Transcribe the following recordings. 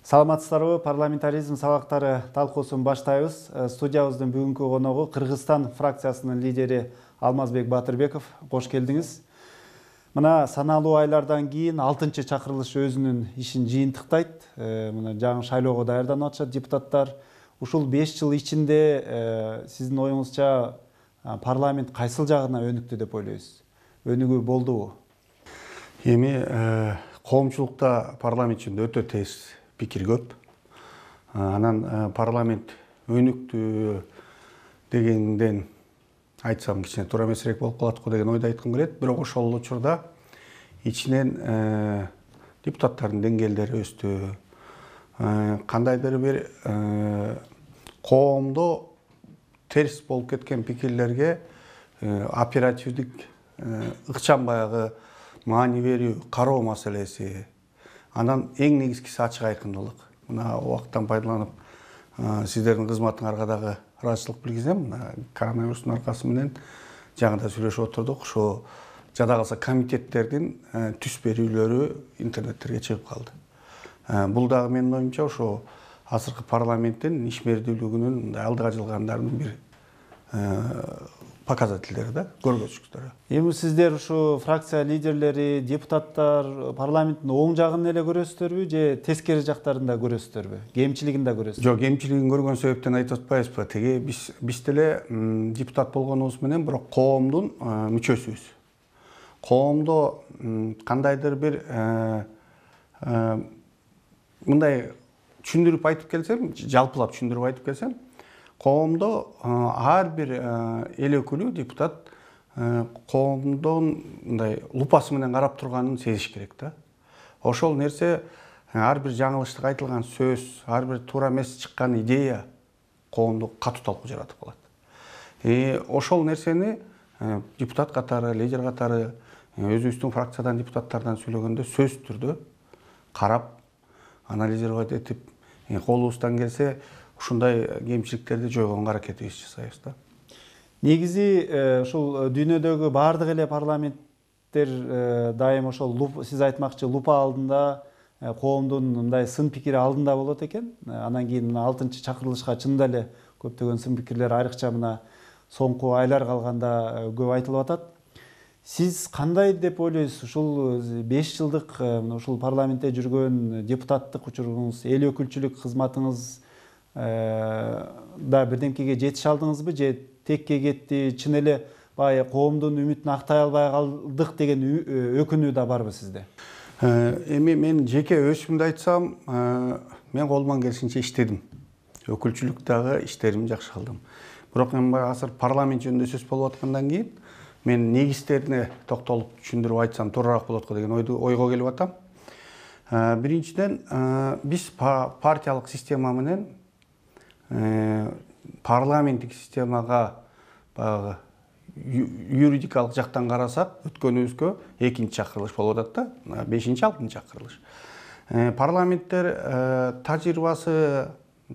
Саламатсыздарбы, парламентаризм сабактары талкуусун баштайбыз. Студиябыздын бүгүнкү коногу Кыргызстан фракциясынын лидери Алмазбек Батырбеков. Кош келдиңиз. Мына саналуу айлардан кийин 6-чы чакырылыш өзүнүн ишин жыйынтыктайт. Мына жаңы шайлоого даярданып атышат депутаттар. Ушул 5 жыл ичинде сиздин оюңузча парламент кайсыл жагына өнүктү деп ойлойсуз? Өнүгүү болдубу? Эми коомчулукта парламент ичинде өтө тез пикир көп. Анан парламент өнүктү дегенден айтсам кичине туура эмесирээк болуп калат го деген ойду айткым келет. Бирок ошол учурда ичинен депутаттардын деңгээлдери өстү. Кандайдыр бир коомдо терс болуп кеткен пикирлерге оперативдик ыкчам баягы маани берүү, кароо маселеси. Анан эң негизгиси ачык айкындуулук. Мына убакыттан пайдаланып сиздердин кызматыңарга дагы ыраазычылык билгизем. Коронавирустун аркасы менен жаңыда сүйлөшүп отурдук. Ошо жада калса комитеттердин түз берүүлөрү интернеттерге чыгып калды. Бул дагы менин оюмча ошо азыркы парламенттин ишмердүүлүгүнүн алдыга жылгандарынын бир показательдери да, көргөзүчтөрү. Эми сиздер ушу фракция лидерлери, депутаттар парламенттин оң жагын эле көрөсүздөрбү же тескери жактарын да көрөсүздөрбү? Кемчилигин да көрөсүзбү? Жок, кемчилигин көргөн себептен айтып атпайбызбы? Теги биз деле депутат болгонубуз менен бирок коомдун мүчөсүбүз. Коомдо кандайдыр бир мындай түшүндүрүп айтып келсем, жалпылап түшүндүрүп айтып келсем, коомдо ар бир эл өкүлү депутат коомдон мындай лупасы менен карап турганын сезиш керек да. Ошол нерсе ар бир жаңылыштык айтылган сөз, ар бир туура эмес чыккан идея коомдо катуу талкуу жаратып калат. Ошол нерсени депутат катары, лидер катары өзүбүздүн фракциядан депутаттардан сүйлөгөндө сөзсүз түрдө карап, анализировать этип, колубуздан келсе ушундай кемчиликтерди жойгонго аракетибизди жасайбыз да. Негизи ушул дүйнөдөгү баардык эле парламенттер дайым ошол сиз айтмакчы лупа алдында, коомдун мындай сын пикири алдында болот экен. Анан кийин 6-чы чакырылышка чынында эле көптөгөн сын пикирлер айрыкча мына соңку айлар калганда көп айтылып атат. Сиз кандай деп ойлойсуз? Ушул 5 жылдык ушул парламентте жүргөн депутаттык учуруңуз, эл өкүлчүлүк кызматыңыз да бирдемкеге жетише алдыңызбы же текке кетти, чын эле баягы коомдун үмүтүн актай албай калдык деген өкүнүү да барбы сизде? Эми мен жеке өзүмдү айтсам, мен колуман келишинче иштедим. Өкүлчүлүк дагы иштеримди жакшы кылдым. Бирок мен азыр парламент жөнүндө сөз болуп аткандан кийин мен негиздерине токтолуп түшүндүрүп айтсам туурараак болот го деген ойго келип атам. Биринчиден, биз партиялык система менен парламенттик системага баягы юридикалык жактан карасак, өткөнүбүзгө 2-чи чакырылыш болуп атат да, 5-6-чы чакырылыш. Парламенттер тажрыйбасы,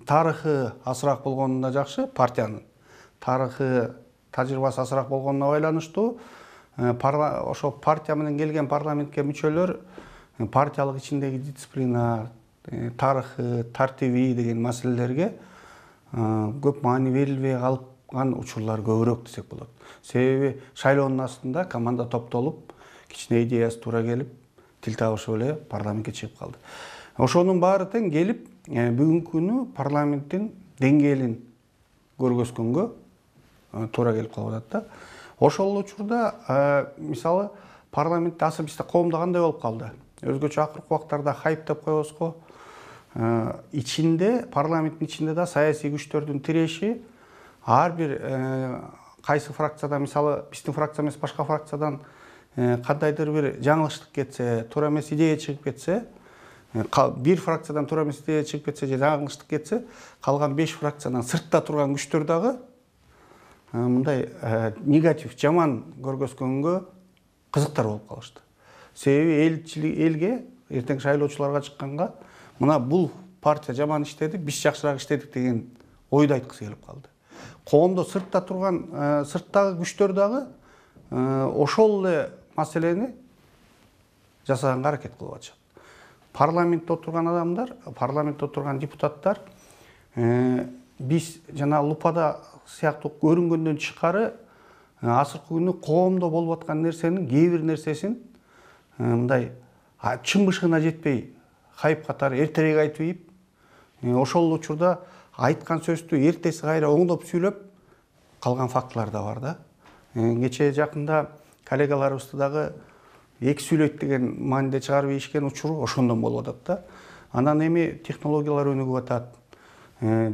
тарыхы азыраак болгонунда жакшы, партиянын тарыхы, тажрыйбасы азыраак болгонуна байланыштуу, ошо партия менен келген парламентке мүчөлөр партиялык ичиндеги дисциплина, тарыхы, тартиби деген маселелерге көп маани берилбей калган учурлар көбүрөөк десек болот. Себеби шайлоонун астында команда топтолуп, кичине идеясы туура келип, тил табышып эле парламентке чыгып калды. Ошонун баары тең келип, бүгүнкү күнү парламенттин деңгээлин көргөзгөнгө туура келип калып атат да. Ошол учурда мисалы парламентте азыр бизде коомдо кандай болуп калды? Өзгөчө акыркы убактарда хайп деп коебуз го. Ичинде, парламенттин ичинде да саясий күчтөрдүн тиреши, ар бир кайсы фракцияда, мисалы биздин фракция эмес башка фракциядан кандайдыр бир жаңылыштык кетсе, туура эмес идея чыгып кетсе, бир фракциядан туура эмес идея чыгып кетсе же жаңылыштык кетсе, калган 5 фракциядан сыртта турган күчтөр дагы мындай негатив, жаман көргөзгөнгө кызыктар болуп калышты. Себеби элге, эртең шайлоочуларга чыкканга, мына бул партия жаман иштеди, биз жакшыраак иштедик деген ойду айткысы келип калды. Коомдо сыртта турган, сырттагы күчтөр дагы ошол эле маселени жасаганга аракет кылып атышат. парламентте отырған адамдар, парламентте отырған депутаттар биз жана лупада сыяктуу көрүнгөндөн тышкары азыркы күнү коомдо болуп аткан нерсенин кээ бир нерсесин мындай чын бышыгына жетпей хайп катары эртерээк айтып ийип, ошол учурда айткан сөздү эртеси кайра оңдоп сүйлөп калган фактылар да бар да. Кечээ жакында коллегаларыбызды дагы эки сүйлөйт деген мааниде чыгарып ийишкен учуру ошондон болуп атат да. Анан эми технологиялар өнүгүп атат.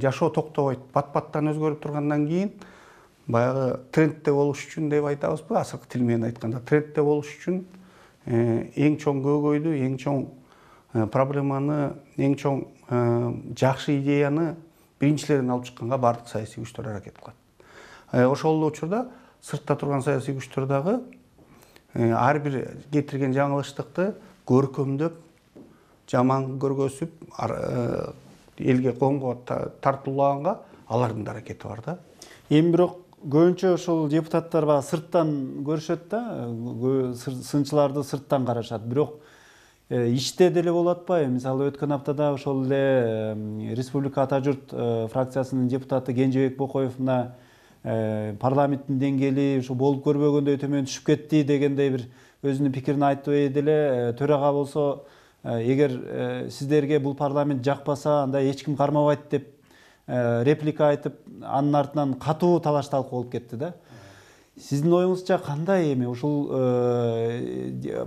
Жашоо токтобойт. Бат-баттан өзгөрүп тургандан кийин баягы трендте болуш үчүн деп айтабызбы, азыркы тил менен айтканда, трендте болуш үчүн эң чоң көйгөйдү, эң чоң проблеманы, эң чоң жакшы идеяны биринчилерден алып чыкканга бардык саясий күчтөр аракет кылат. Ошол учурда сыртта турган саясий күчтөр дагы ар бир кетирген жаңылыштыкты көркөмдөп, жаман көргөзүп, элге коомго тартуулаганга алардын да аракети бар да. Эми бирок көбүнчө ошол депутаттар баягы сырттан көрүшөт да, сынчыларды сырттан карашат. Бирок иште деле болуп атпайбы? Мисалы өткөн аптада ошол эле Республика Ата журт фракциясынын депутаты Кенжебек Бокоев мына парламенттин деңгээли ушу болуп көрбөгөндөй төмөн түшүп кетти дегендей бир өзүнүн пикирин айтып эле, төрага болсо эгер сиздерге бул парламент жакпаса, анда эч ким кармабайт деп реплика айтып, анын артынан катуу талаш талкуу болуп кетти да. Сиздин оюңузча кандай эми ушул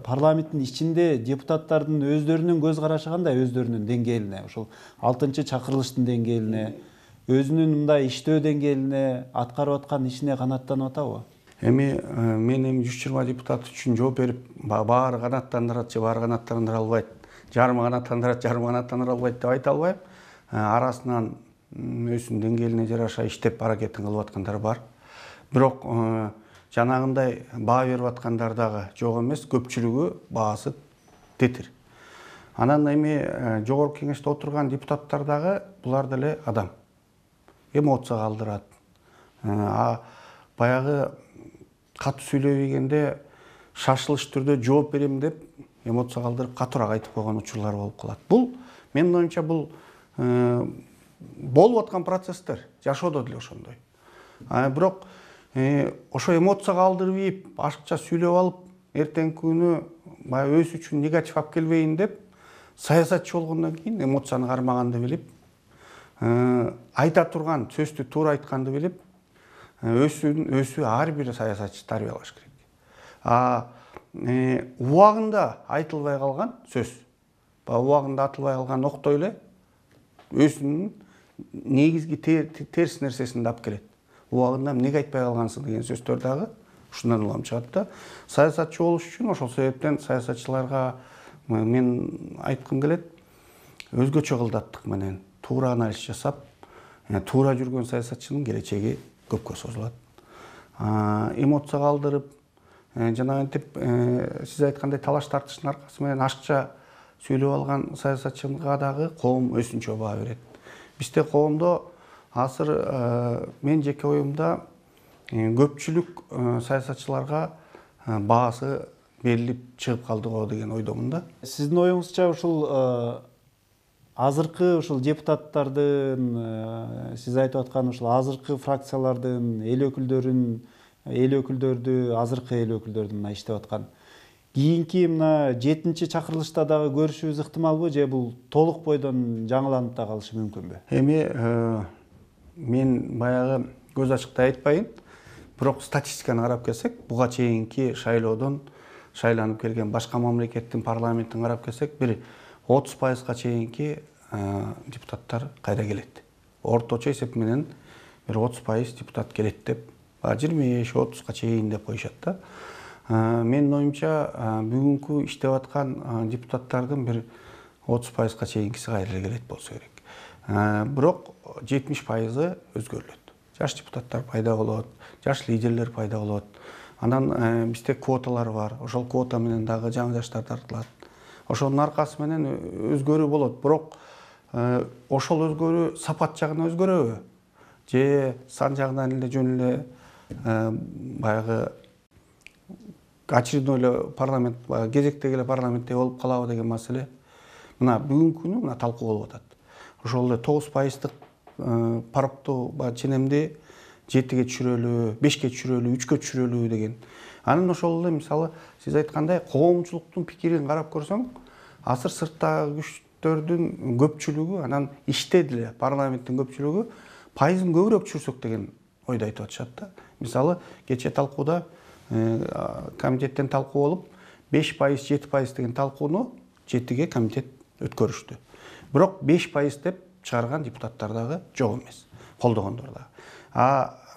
парламенттин ичинде депутаттардын өздөрүнүн көз карашы кандай, өздөрүнүн деңгээлине, ушул 6-чакырылыштын деңгээлине, өзүнүн мындай иштөө деңгээлине, аткарып аткан ишине канааттанып атабы? Эми мен 120 депутат үчүн жооп берип, баары канааттандырат же баары канааттандыра албайт, жарымы канааттандырат, жарымы канааттандыра албайт деп айта албайм. Арасынан өзүнүн деңгээлине жараша иштеп аракетин кылып аткандар бар. Бирок жанагындай баа берип аткандар дагы жок эмес, көпчүлүгү баасы тетир. Анан эми жогорку кеңеште отурган депутаттар дагы булар деле адам. Эмоция калтырат. Баягы катуу сүйлөбөгөндө шашылыш түрдө жооп берем деп эмоция калтырып катуураак айтып койгон учурлар болуп калат. Бул менин оюмча бул болуп аткан процесстер, жашоодо деле ошондой. Бирок ошо эмоция калтырып ийип, ашыкча сүйлөп алып, эртеңки күнү баягы өзү үчүн негатив алып келбейин деп саясатчы болгондон кийин эмоцияны кармаганды билип, айта турган сөздү туура айтканды билип, өзү ар бир саясатчы тарбиялаш керек. Убагында айтылбай калган сөз, убагында айтылбай калган октой эле өзүнүн негизги терс нерсесин алып келет. Убагында эмнеге айтпай калгансың деген сөздөр дагы ушундан улам чыгат да. Саясатчы болуш үчүн ошол себептен саясатчыларга мен айткым келет, өзгөчө кылдаттык менен туура анализ жасап, туура жүргөн саясатчынын келечеги көпкө созулат. Эмоция калтырып, жанагынтип сиз айткандай талаш тартыштын аркасы менен ашыкча сүйлөп алган саясатчыга дагы коом өзүнчө баа берет. Бизде коомдо азыр мен жеке оюмда көпчүлүк саясатчыларга баасы берилип чыгып калды го деген ойдомун да. Сиздин оюңузча ушул азыркы ушул депутаттардын, сиз айтып аткан ушул азыркы фракциялардын эл өкүлдөрдү, азыркы эл өкүлдөрдүн мына иштеп аткан кийинки мына 7-чакырылышта дагы көрүшүбүз ыктымалбы, же бул толук бойдон жаңыланып да калышы мүмкүнбү? Эми мен баягы көз ачыктай айтпайын, бирок статистиканы карап келсек, буга чейинки шайлоодон шайланып келген башка мамлекеттин парламентин карап келсек, бир 30%га чейинки депутаттар кайра келет. Орточо эсеп менен бир 30% депутат келет деп, 25-30га чейин деп коюшат да. Менин оюмча бүгүнкү иштеп аткан депутаттардын бир 30%га чейинкиси кайра келет болсо керек. Бирок 70%ы өзгөрүлөт. Жаш депутаттар пайда болот, жаш лидерлер пайда болот. Анан бизде квоталар бар. Ошол квота менен дагы жаңы жаштар тартылат. Ошонун аркасы менен өзгөрүү болот. Бирок ошол өзгөрүү сапат жагынан өзгөрөбү? Же сан жагынан эле жөн эле баягы очередной эле парламент, кезектеги эле парламентте болуп калабы деген маселе. мына бүгүнкү күнү мына талкуу болуп атат. Ошол эле 9% парокту ченемди 7ге түшүрөлү, 5ке түшүрөлү, 3ке түшүрөлү деген. Анан ошол эле мисалы сиз айткандай коомчулуктун пикирин карап көрсөң, азыр сырттагы күчтөрдүн көпчүлүгү анан иште деле парламенттин көпчүлүгү пайызын көбүрөөк түшүрсөк деген ойду айтып атышат да. Мисалы кечээ талкууда комитеттен талкуу болуп 5%, 7% деген талкууну 7ге комитет өткөрүштү. Бирок 5% деп чыгарган депутаттар дагы жок эмес, колдогондор дагы.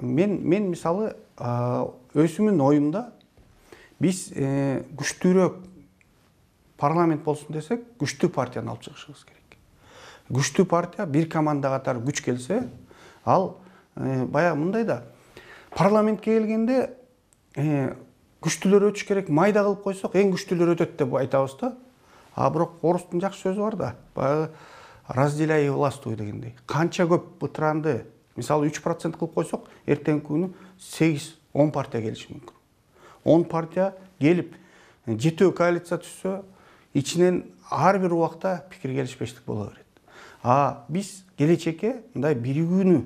Мен мисалы өзүмдүн оюмда биз күчтүүрөөк парламент болсун десек, күчтүү партияны алып чыгышыбыз керек. Күчтүү партия бир команда катары күч келсе, ал баягы мындай да парламентке келгенде күчтүүлөр өтүш керек, майда кылып койсок, эң күчтүүлөр өтөт деп айтабыз да. Бирок орустун жакшы сөзү бар да, баягы разделяй и властвуй дегендей. Канча көп бытыранды, мисалы 3% кылып койсок, эртеңки күнү 8-10 партия келиши мүмкүн. 10 партия келип, жетөө коалиция түзсө, ичинен ар бир убакта пикир келишпештик боло берет. Биз келечекке мындай биригүүнү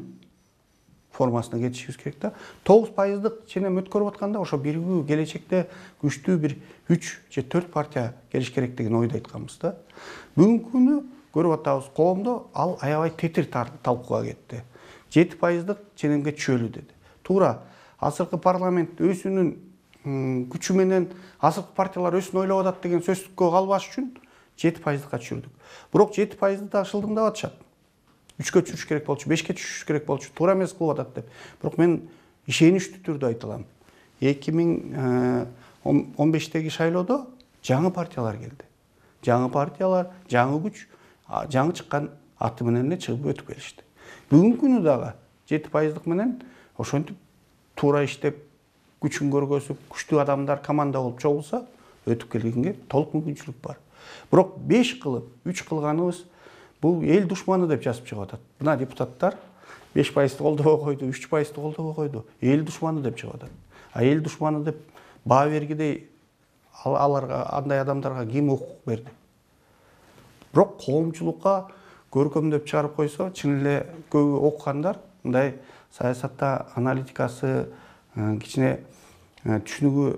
формасына кетишибиз керек да. 9%дык ченем өткөрүп атканда, ошо биригүү келечекте күчтүү бир 3 же 4 партия келиш керек деген ойду айтканбыз да. Бүгүнкү күнү көрүп атабыз, коомдо ал аябай тетир талкууга кетти. 7%дык ченемге түшөлү деди. Туура азыркы парламент өзүнүн күчү менен азыркы партиялар өсүн ойлоп атат деген сөздүккө калбаш үчүн 7%га түшүрдүк. Бирок 7%ды да шылдыңдап атышат. 3ке түшүрүш керек болчу, 5ке түшүрүш керек болчу, туура эмес кылып атат деп. Бирок мен ишеничтүү түрдө айта алам. 2015-теги шайлоодо жаңы партиялар келди. Жаңы партиялар, жаңы күч, жаңы чыккан аты менен эле чыгып өтүп келишти. Бүгүнкү күнү дагы 7%дык менен ошентип туура иштеп, күчүн көргөзүп, күчтүү адамдар команда болуп чогулса, өтүп келгенге толук мүмкүнчүлүк бар. Бирок 5 кылып, 3 кылганыбыз бул эл душманы деп жазып чыгып атат. Мына депутаттар 5%ды колдобой койду, 3%ды колдобой койду. Эл душманы деп чыгып атат. Эл душманы деп баа бергидей аларга, андай адамдарга ким укук берди? Бирок коомчулукка көркөмдөп чыгарып койсо, чын эле көбү окугандар мындай саясатта аналитикасы кичине түшүнүгү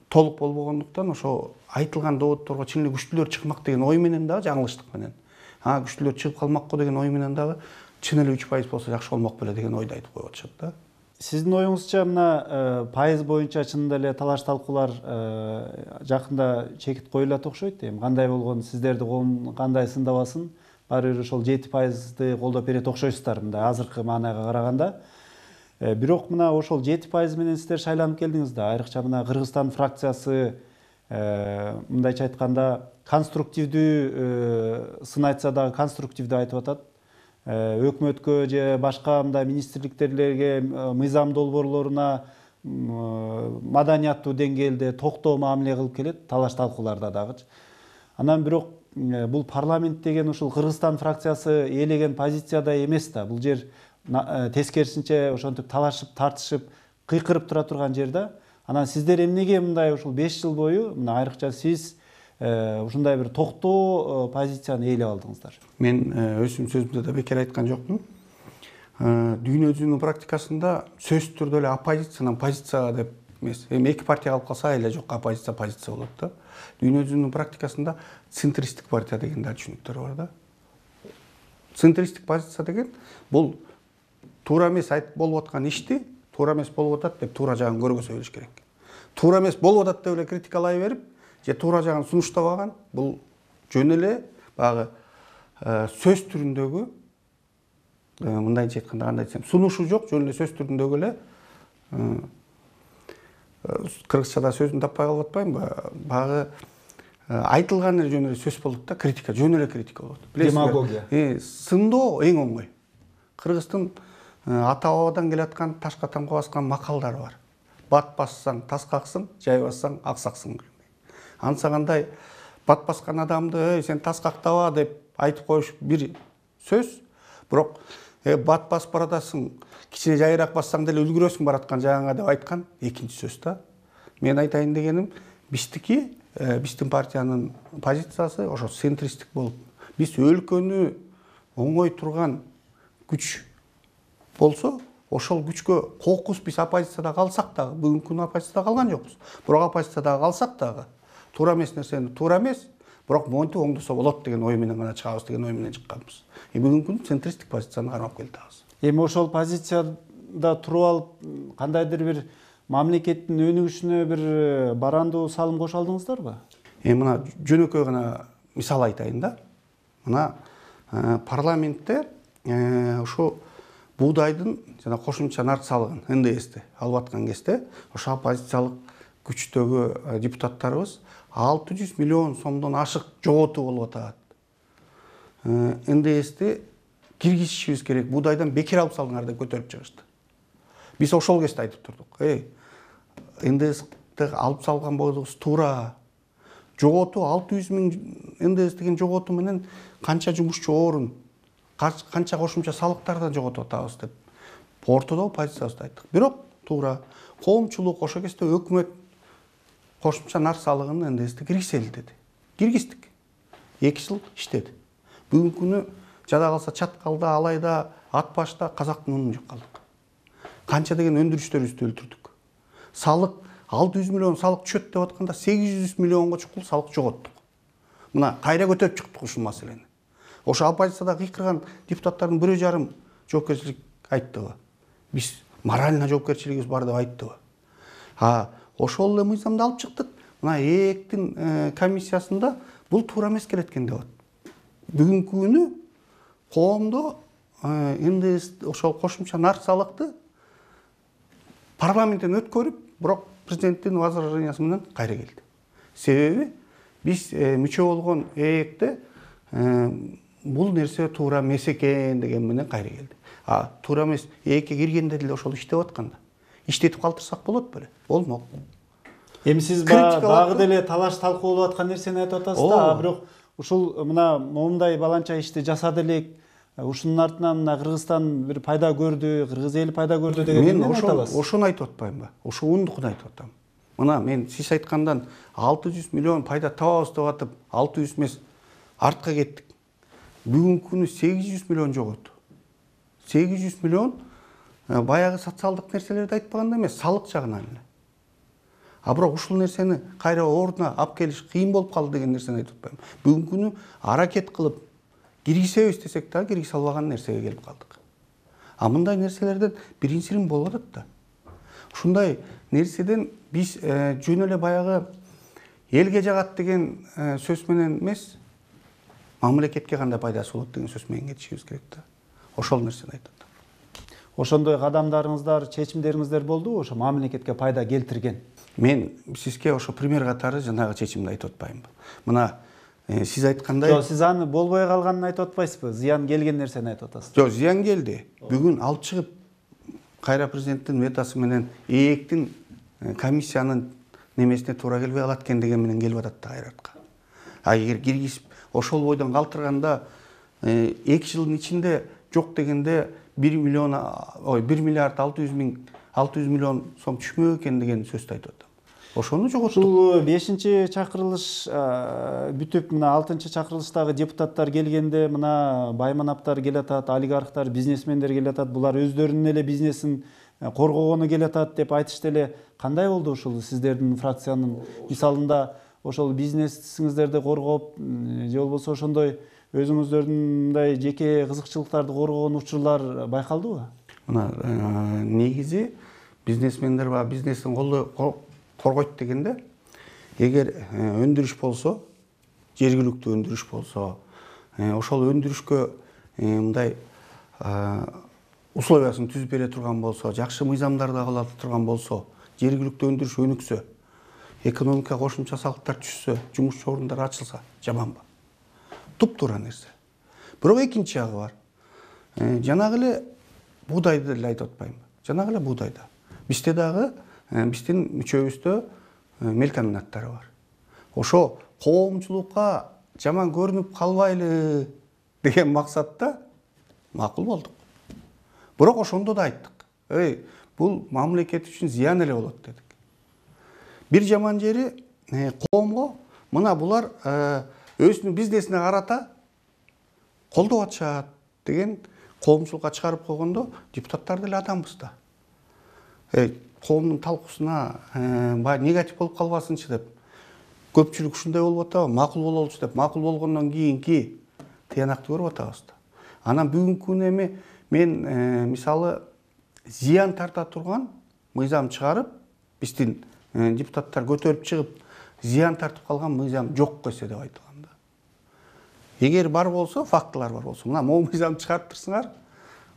толук болбогондуктан ошо айтылган доводторго чын эле күчтүүлөр чыкмак деген ой менен дагы жаңылыштык менен. Күчтүүлөр чыгып калмакпы деген ой менен дагы чын эле 3% болсо жакшы болмок беле деген ойду айтып коюп атышат да. Сиздин оюңузча мына пайыз боюнча чынында эле талаш талкуулар жакында чекит коюлат окшойт. Кандай болгон сиздерди коом кандай сындабасын, баары бир ошол 7%ды колдоп берет окшойсуздар мындай азыркы маанайга караганда. Бирок мына ошол 7% менен сиздер шайланып келдиңиз да. Айрыкча мына Кыргызстан фракциясы мындайча айтканда конструктивдүү сын айтса дагы конструктивдүү айтып атат. Өкмөткө же башка мындай министрликтерге, мыйзам долбоорлоруна маданияттуу деңгээлде токтоо мамиле кылып келет, талаш талкууларда дагычы. Анан бирок бул парламент деген ушул Кыргызстан фракциясы ээлеген позицияда эмес да. Бул жер тескерисинче ошентип талашып, тартышып, кыйкырып тура турган жер да. Анан сиздер эмнеге мындай ушул 5 жыл бою, мына айрыкча сиз ушундай бир токтоо позицияны ээлеп алдыңыздар? Мен өзүм сөзүмдө да бекер айткан жокмун. Дүйнө жүзүнүн практикасында сөзсүз түрдө эле оппозициянан позицияга деп эмес. Эми 2 партия калып калса эле жок оппозиция болот да. Дүйнө жүзүнүн практикасында центристик партия деген да түшүнүктөр бар да. Центристик позиция деген бул туура эмес болуп аткан ишти туура эмес болуп атат деп туура жагын көргөзө билиш керек. Туура эмес болуп атат деп эле критикалай берип, же туура жагын сунуштабаган бул жөн эле баягы сөз түрүндөгү мындайча айтканда кандай десем, сунушу жок, жөн эле сөз түрүндөгү эле кыргызчада сөзүн таппай калып атпаймынбы? Баягы айтылган эле жөн эле сөз болот да, критика, жөн эле критика болот. Демагогия. Сындоо эң оңой. Кыргыздын ата бабадан келаткан ташка тамга баскан макалдары бар. Бат бассаң тас каксың, жай бассаң ак саксың. Ансагандай бат баскан адамды сен тас кактаба деп айтып коюш бир сөз, бирок бат басып баратасың, кичине жайыраак бассаң деле үлгүрөсүң бараткан жагыңа деп айткан экинчи сөз да. Мен айтайын дегеним, биздин партиянын позициясы ошо центристик болуп, Биз өлкөнү оңой турган күч болсо, ошол күчкө кокус биз оппозицияда калсак дагы, бүгүнкү күнү оппозицияда калган жокпуз. Бирок оппозицияда калсак дагы туура эмес нерсени туура эмес, бирок монтип оңдосо болот деген ой менен гана чыгабыз деген ой менен чыкканбыз. Бүгүнкү күнү центристик позицияны кармап келатабыз. Эми ошол позицияда туруп алып, кандайдыр бир мамлекеттин өнүгүшүнө бир барандуу салым кошо алдыңыздарбы? Мына жөнөкөй гана мисал айтайын да. Мына парламентте ушу буудайдын жана кошумча нарк салыгын НДСти алып аткан кезде ошо оппозициялык күчтөгү депутаттарыбыз 600 миллион сомдон ашык жоготуу болуп атат. НДСти киргизишибиз керек, буудайдан бекер алып салыңар деп көтөрүп чыгышты. Биз ошол кезде айтып турдук. НДСти алып салган болуңуз туура. Жоготуу 600 миң НДС деген жоготуу менен канча жумушчу орун, канча кошумча салыктардан жоготуп атабыз деп ортодо позициябызды айттык. Бирок туура коомчулук ошол кезде өкмөт кошумча нарк салыгын НДСти киргизели деди. Киргиздик. 2 жыл иштеди. Бүгүнкү күнү жада калса Чаткалда, Алайда, Ат башта казактын унун жеп калдык. Канча деген өндүрүштөрүбүздү өлтүрдүк. Салык 600 миллион салык түшөт деп атканда 800 миллионго чукул салык жоготтук. Мына кайра көтөрүп чыктык ушул маселени. Ошо оппозицияда кыйкырган депутаттардын 1,5 жоопкерчилик айттыбы? Биз морально жоопкерчилигибиз бар деп айттыбы? Ошол эле мыйзамды алып чыктык. Мына ЭЭКтин комиссиясында бул туура эмес келет экен деп атат. Бүгүнкү күнү коомдо НДС ошол кошумча нарк салыкты парламенттен өткөрүп, бирок президенттин возражениясы менен кайра келди. Себеби биз мүчө болгон ЭЭКте бул нерсе туура эмес экен деген менен кайра келди. Туура эмес, ЭЭКке киргенде деле ошол иштеп атканда. Иштетип калтырсак болот беле? Болмок. Эми сиз дагы деле талаш талкуулап аткан нерсени айтып атасыз да, бирок ушул мына моундай баланча ишти жасады элек, ушунун артынан мына Кыргызстан бир пайда көрдү, Кыргыз эли пайда көрдү деген мен ошону айтып атпаймынбы? Ошо ундукун айтып атам. Мына мен сиз айткандан 600 миллион пайда табабыз деп атып, 600 эмес артка кеттик. Бүгүнкү күнү 800 миллион жоготу. 800 миллион баягы социалдык нерселерди айтпаганда эмес, салык жагынан эле. Бирок ушул нерсени кайра ордуна алып келиш кыйын болуп калды деген нерсени айтып атпайм. Бүгүнкү күнү аракет кылып киргизебиз десек да киргизе албаган нерсеге келип калдык. Мындай нерселерден биринчирин болуп атат да. Ушундай нерседен биз жөн эле баягы элге жагат деген сөз менен эмес, мамлекетке кандай пайдасы болот деген сөз менен кетишибиз керек да. Ошол нерсени айтып атам. Ошондой кадамдарыңыздар, чечимдериңиздер болдубу ошо мамлекетке пайда келтирген? Мен сизге ошо пример катары жанагы чечимди айтып атпаймынбы? Мына сиз айткандай... Жок, сиз аны болбой калганын айтып атпайсызбы? Зыян келген нерсени айтып атасыз. Жок, зыян келди. Бүгүн алып чыгып кайра президенттин ветосу менен ЭЭКтин комиссиянын немесине туура келбей калат экен деген менен келип атат да кайратка. Эгер киргизип ошол бойдон калтырганда 2 жылдын ичинде жок дегенде 1 миллиард 600 миллион сом түшмөк экен деген сөздү айтып атам. Ошону жоготтук. Ушул 5-чакырылыш бүтүп, мына 6-чакырылыштагы депутаттар келгенде, мына байманаптар келатат, олигархтар, бизнесмендер келатат, булар өздөрүнүн эле бизнесин коргогону келатат деп айтышты эле. Кандай болду ушул сиздердин фракциянын мисалында ошол бизнесиңиздерди коргоп, же болбосо ошондой өзүңүздөрдүн мындай жеке кызыкчылыктарды коргогон учурлар байкалдыбы? Мына негизи бизнесмендер бизнесин коргойт дегенде, эгер өндүрүш болсо, жергиликтүү өндүрүш болсо, ошол өндүрүшкө мындай условиясын түзүп бере турган болсо, жакшы мыйзамдарды кабыл ала турган болсо, жергиликтүү өндүрүш өнүксө, экономика кошумча салыктар түшсө, жумушчу орундар ачылса, жаманбы? Туп-туура нерсе. Бирок экинчи жагы бар. Жанагы эле буудайды деле айтып атпаймынбы? Жанагы эле буудайда. Бизде дагы биздин мүчөбүздө мелкомбинаттары бар. Ошо коомчулукка жаман көрүнүп калбайлы деген максатта макул болдук. Бирок ошондо да айттык. Бул мамлекет үчүн зыян эле болот дедик. Бир жаман жери коомго мына булар өзүнүн бизнесине карата колдоп атышат деген коомчулукка чыгарып койгондо депутаттар деле адамбыз да. Коомдун талкуусуна баягы негатив болуп калбасынчы деп көпчүлүк ушундай болуп атабы, макул бололучу деп макул болгондон кийинки тыянакты көрүп атабыз да. Анан бүгүнкү күнү эми мен мисалы зыян тарта турган мыйзам чыгарып, биздин депутаттар көтөрүп чыгып, зыян тартып калган мыйзам жок эсе деп айтылган да. Эгер бар болсо, фактылар бар болсо, мына могу мыйзам чыгарып турсуңар,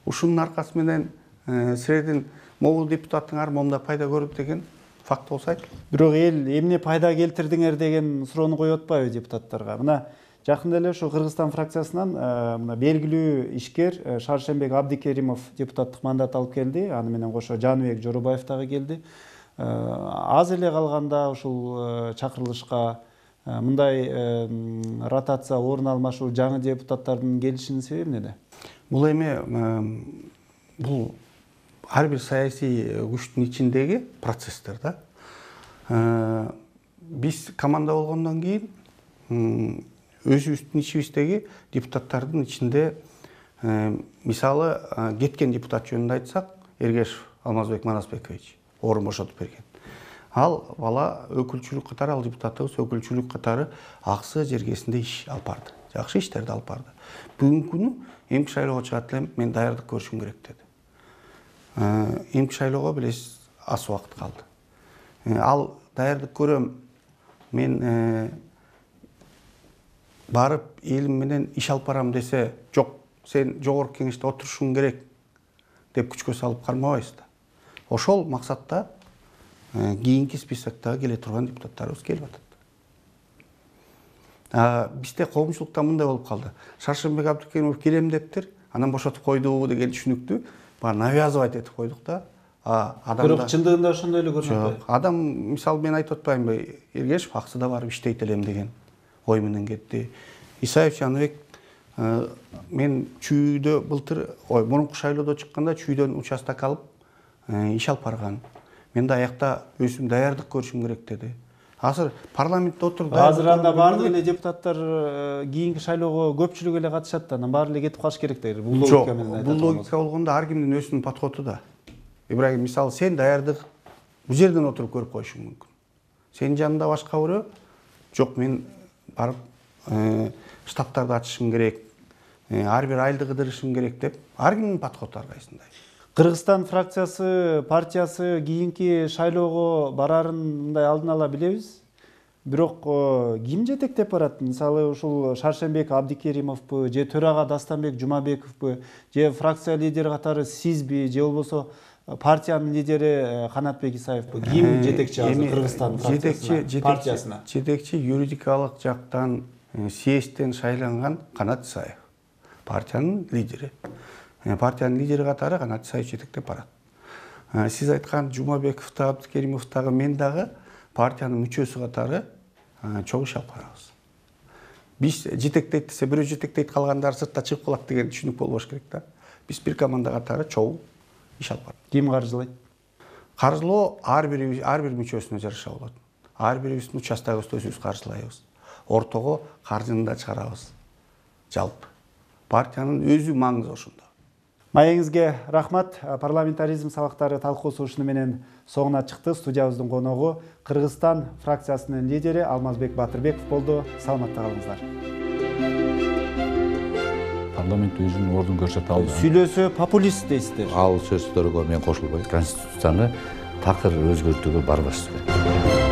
ушунун аркасы менен силердин могул депутатыңар момда пайда көрүп деген факт болсо айт. Бирок эл эмне пайда келтирдиңер деген суроону коюп атпайбы депутаттарга? Мына жакында эле ушу Кыргызстан фракциясынан мына белгилүү ишкер Шаршембек Абдикеримов депутаттык мандат алып келди. Аны менен кошо Жаныбек Жоробаев дагы келди. Аз эле калганда ушул чакырылышка мындай ротация орун алмашуу жаңы депутаттардын келишинин себеби эмнеде? Бул эми бул ар бир саясий күчтүн ичиндеги процесстер да. Биз команда болгондон кийин өзүбүздүн ичибиздеги депутаттардын ичинде мисалы кеткен депутат жөнүндө айтсак, Эргешев Алмазбек Манасбекович орун бошотуп берген. Ал бала өкүлчүлүк катары, ал депутатыбыз өкүлчүлүк катары аксы жергесинде иш алып барды. Жакшы иштерди алып барды. Бүгүнкү күнү эмки шайлоого чыгат элем, мен даярдык көрүшүм керек деди. Эмки шайлоого билесиз аз убакыт калды. Ал даярдык көрөм, мен барып элим менен иш алып барам десе, жок, сен жогорку кеңеште отурушуң керек деп күчкө салып кармабайбыз да. Ошол максатта кийинки списоктогу келе турган депутаттарыбыз келип атат. Бизде коомчулукта мындай болуп калды. Шаршембек Абдикеримов келем дептир, анан бошотуп койду деген түшүнүктү баягы навязывать этип койдук да. Бирок чындыгында ошондой эле көрүнүп атпайбы? Адам, мисалы мен айтып атпаймынбы, Эргешев аксыда барып иштейт элем деген ой менен кетти. Исаев Жаныбек мен чүйдө былтыр, мурунку шайлоодо чыкканда чүйдөн участок алып иш алып барган. Мен да аякта өзүм даярдык көрүшүм керек деди. Азыр парламентте отуруп азыр анда баардык эле депутаттар кийинки шайлоого көпчүлүк эле катышат да, анан баары эле кетип калыш керек деген. Бул логика менен айтат. Бул логика болгондо ар кимдин өзүнүн подходу да. Ибрагим, мисалы сен даярдык бул жерден отуруп көрүп коюшуң мүмкүн. Сенин жанында башка бирөө, жок, мен барып штабтарды ачышым керек, ар бир айлды кыдырышым керек деп, ар кимдин подходу ар кайсындай. Кыргызстан фракциясы, партиясы кийинки шайлоого барарын мындай алдын ала билебиз. Бирок ким жетектеп барат? Мисалы ушул Шаршембек Абдикеримовпу, же төрага Дастанбек Жумабековпу, же фракция лидери катары сизби, же болбосо партиянын лидери Канатбек Исаевпу? Ким жетекчи азыр Кыргызстан фракциясына, партиясына? Жетекчи юридикалык жактан съездден шайланган Канат Исаев, партиянын лидери. Партиянын лидери катары Канат Исаев жетектеп барат. Сиз айткан Жумабековду, Абдикеримовду мен дагы партиянын мүчөсү катары чогуу иш алып барабыз. Биз жетектейт десе, бирөө жетектейт, калгандары сыртта чыгып калат деген түшүнүк болбош керек да. Биз бир команда катары чогуу иш алып барабыз. Ким каржылайт? Каржылоо ар бир мүчөсүнө жараша болот. Ар бирибиздин участогубузду өзүбүз каржылайбыз. Ортого каржыны да чыгарабыз. Жалпы партиянын өзү маңызы ошондо. Маегиңизге рахмат. Парламентаризм сабактары талкуусу ушуну менен соңуна чыкты. Студиябыздын коногу Кыргызстан фракциясынын лидери Алмазбек Батырбеков болду. Саламатта калыңыздар. Парламент өзүнүн ордун көрсөтө алды. Сүйлөсө популист дейсиздер. Ал сөздөргө мен кошулбайм. Конституцияны такыр өзгөртүүгө барбаш керек.